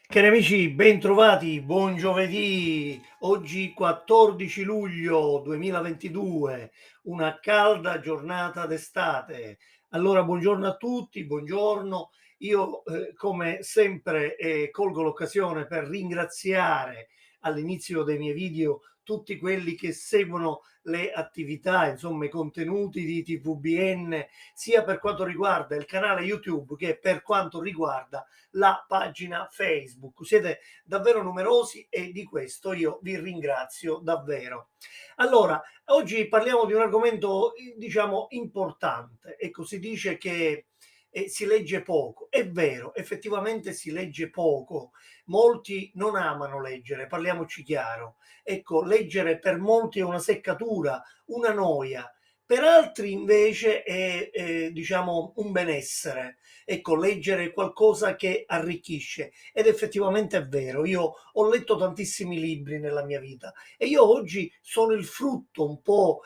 Cari amici, bentrovati, buon giovedì. Oggi 14 luglio 2022, una calda giornata d'estate. Allora, buongiorno a tutti, buongiorno. Io, come sempre, colgo l'occasione per ringraziare all'inizio dei miei video tutti quelli che seguono le attività, insomma, i contenuti di TVBN, sia per quanto riguarda il canale YouTube che per quanto riguarda la pagina Facebook. Siete davvero numerosi e di questo io vi ringrazio davvero. Allora, oggi parliamo di un argomento, diciamo, importante. Ecco, si dice che si legge poco. È vero, effettivamente si legge poco. Molti non amano leggere, parliamoci chiaro. Ecco, leggere per molti è una seccatura, una noia. Per altri invece è diciamo un benessere. Ecco, leggere qualcosa che arricchisce ed effettivamente è vero. Io ho letto tantissimi libri nella mia vita e io oggi sono il frutto un po'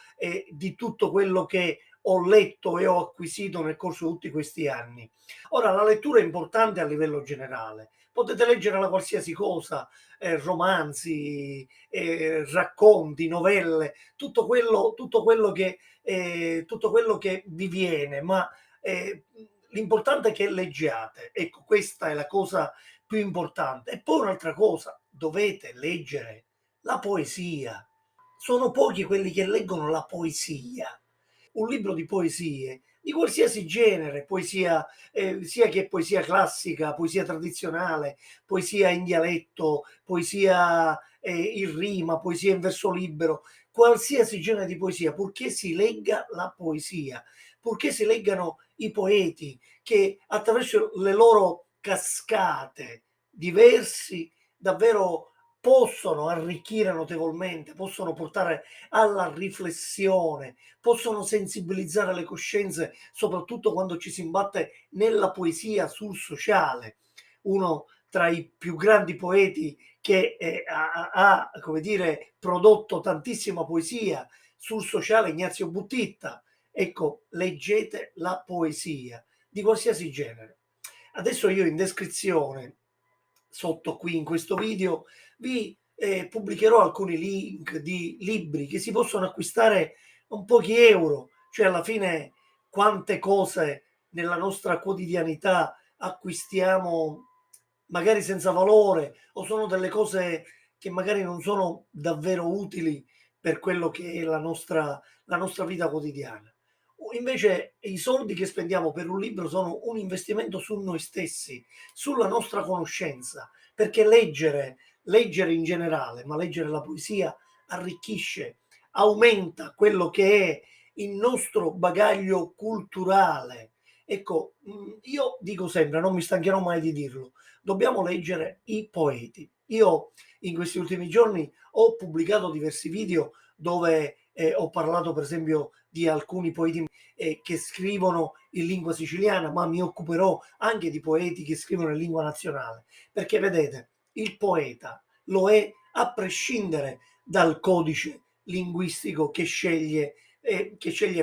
di tutto quello che ho letto e ho acquisito nel corso di tutti questi anni. Ora, la lettura è importante a livello generale. Potete leggere la qualsiasi cosa, romanzi, racconti, novelle, tutto quello che vi viene, ma eh, l'importante è che leggiate. Ecco, questa è la cosa più importante. E poi un'altra cosa, dovete leggere la poesia. Sono pochi quelli che leggono la poesia. Un libro di poesie, di qualsiasi genere, poesia, sia che poesia classica, poesia tradizionale, poesia in dialetto, poesia in rima, poesia in verso libero, qualsiasi genere di poesia, purché si legga la poesia, purché si leggano i poeti che attraverso le loro cascate di versi davvero possono arricchire notevolmente, possono portare alla riflessione, possono sensibilizzare le coscienze, soprattutto quando ci si imbatte nella poesia sul sociale. Uno tra i più grandi poeti che come dire, prodotto tantissima poesia sul sociale, Ignazio Buttitta. Ecco, leggete la poesia di qualsiasi genere. Adesso io in descrizione, sotto qui in questo video, vi pubblicherò alcuni link di libri che si possono acquistare con pochi euro, cioè alla fine quante cose nella nostra quotidianità acquistiamo magari senza valore o sono delle cose che magari non sono davvero utili per quello che è la nostra vita quotidiana. Invece i soldi che spendiamo per un libro sono un investimento su noi stessi, sulla nostra conoscenza, perché leggere in generale, ma leggere la poesia arricchisce, aumenta quello che è il nostro bagaglio culturale. Ecco, io dico sempre, non mi stancherò mai di dirlo, dobbiamo leggere i poeti. Io in questi ultimi giorni ho pubblicato diversi video dove ho parlato per esempio di alcuni poeti che scrivono in lingua siciliana, ma mi occuperò anche di poeti che scrivono in lingua nazionale, perché vedete, il poeta lo è a prescindere dal codice linguistico che sceglie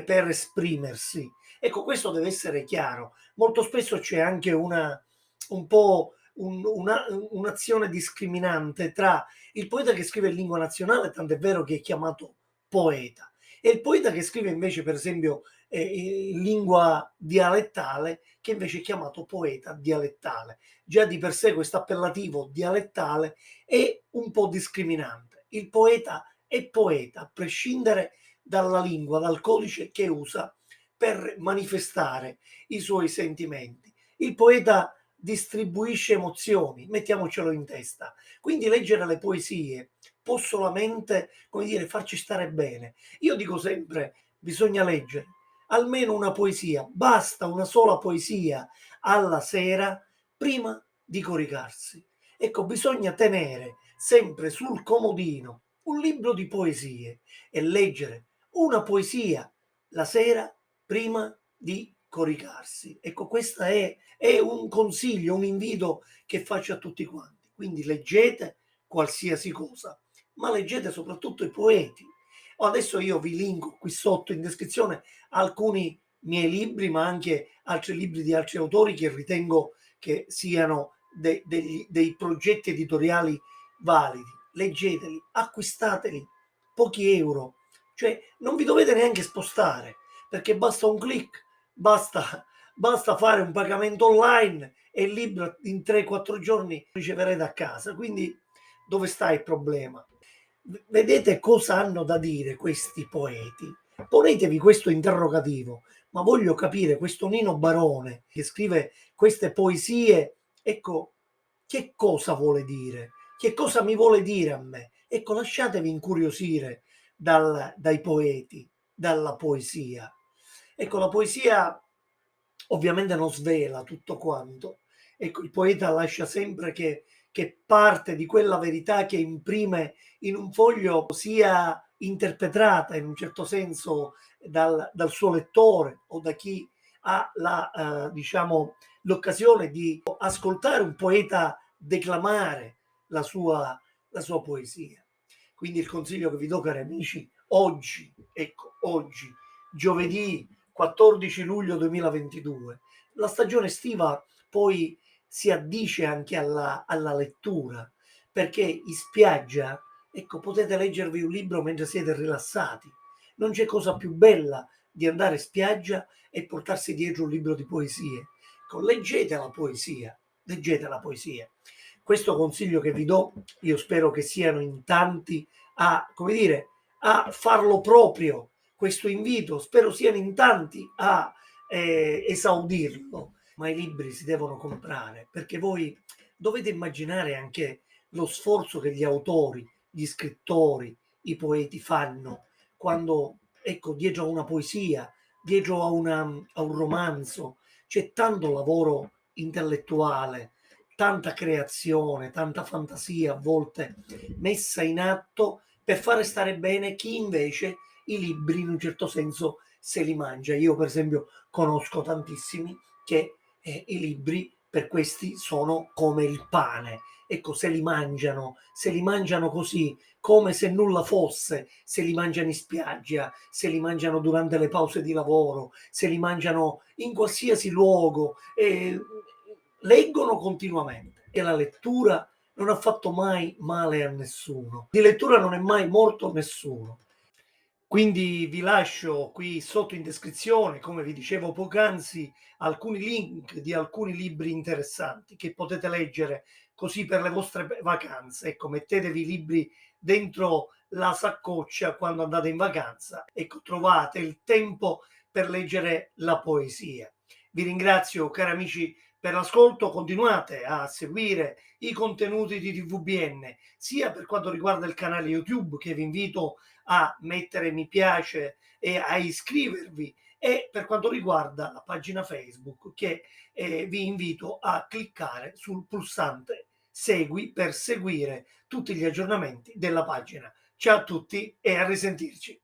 per esprimersi. Ecco, questo deve essere chiaro. Molto spesso c'è anche un po' un'azione discriminante tra il poeta che scrive in lingua nazionale, tant'è vero che è chiamato poeta, e il poeta che scrive invece, per esempio, in lingua dialettale, che invece è chiamato poeta dialettale. Già di per sé questo appellativo dialettale è un po' discriminante. Il poeta è poeta, a prescindere dalla lingua, dal codice che usa per manifestare i suoi sentimenti. Il poeta distribuisce emozioni, mettiamocelo in testa. Quindi leggere le poesie può solamente, come dire, farci stare bene. Io dico sempre, bisogna leggere almeno una poesia, basta una sola poesia alla sera prima di coricarsi. Ecco, bisogna tenere sempre sul comodino un libro di poesie e leggere una poesia la sera prima di coricarsi. Ecco, questo è un consiglio, un invito che faccio a tutti quanti. Quindi leggete qualsiasi cosa, ma leggete soprattutto i poeti. Adesso io vi linko qui sotto in descrizione alcuni miei libri, ma anche altri libri di altri autori che ritengo che siano dei progetti editoriali validi, leggeteli, acquistateli, pochi euro, cioè non vi dovete neanche spostare, perché basta un click, basta fare un pagamento online e il libro in 3-4 giorni riceverete a casa. Quindi dove sta il problema? Vedete cosa hanno da dire questi poeti. Ponetevi questo interrogativo: ma voglio capire questo Nino Barone che scrive queste poesie, ecco, che cosa vuole dire? Che cosa mi vuole dire a me? Ecco, lasciatevi incuriosire dai poeti, dalla poesia. Ecco, la poesia ovviamente non svela tutto quanto. Ecco, il poeta lascia sempre che parte di quella verità che imprime in un foglio sia interpretata in un certo senso dal suo lettore o da chi ha diciamo, l'occasione di ascoltare un poeta declamare la sua, la sua poesia. Quindi il consiglio che vi do, cari amici, oggi, ecco, oggi, giovedì 14 luglio 2022, la stagione estiva poi si addice anche alla lettura, perché in spiaggia, ecco, potete leggervi un libro mentre siete rilassati. Non c'è cosa più bella di andare in spiaggia e portarsi dietro un libro di poesie. Ecco, leggete la poesia, leggete la poesia. Questo consiglio che vi do, io spero che siano in tanti a, come dire, a farlo proprio, questo invito, spero siano in tanti a esaudirlo, ma i libri si devono comprare, perché voi dovete immaginare anche lo sforzo che gli autori, gli scrittori, i poeti fanno quando, ecco, dietro a una poesia, dietro a un romanzo, c'è tanto lavoro intellettuale, tanta creazione, tanta fantasia a volte messa in atto per fare stare bene chi invece i libri in un certo senso se li mangia. Io per esempio conosco tantissimi che i libri per questi sono come il pane. Ecco, se li mangiano così, come se nulla fosse, se li mangiano in spiaggia, se li mangiano durante le pause di lavoro, se li mangiano in qualsiasi luogo, leggono continuamente. E la lettura non ha fatto mai male a nessuno. Di lettura non è mai morto nessuno. Quindi vi lascio qui sotto in descrizione, come vi dicevo poc'anzi, alcuni link di alcuni libri interessanti che potete leggere così per le vostre vacanze. Ecco, mettetevi i libri dentro la saccoccia quando andate in vacanza. Ecco, trovate il tempo per leggere la poesia. Vi ringrazio, cari amici, per l'ascolto. Continuate a seguire i contenuti di TVBN, sia per quanto riguarda il canale YouTube, che vi invito a mettere mi piace e a iscrivervi, e per quanto riguarda la pagina Facebook, che vi invito a cliccare sul pulsante segui per seguire tutti gli aggiornamenti della pagina. Ciao a tutti e a risentirci.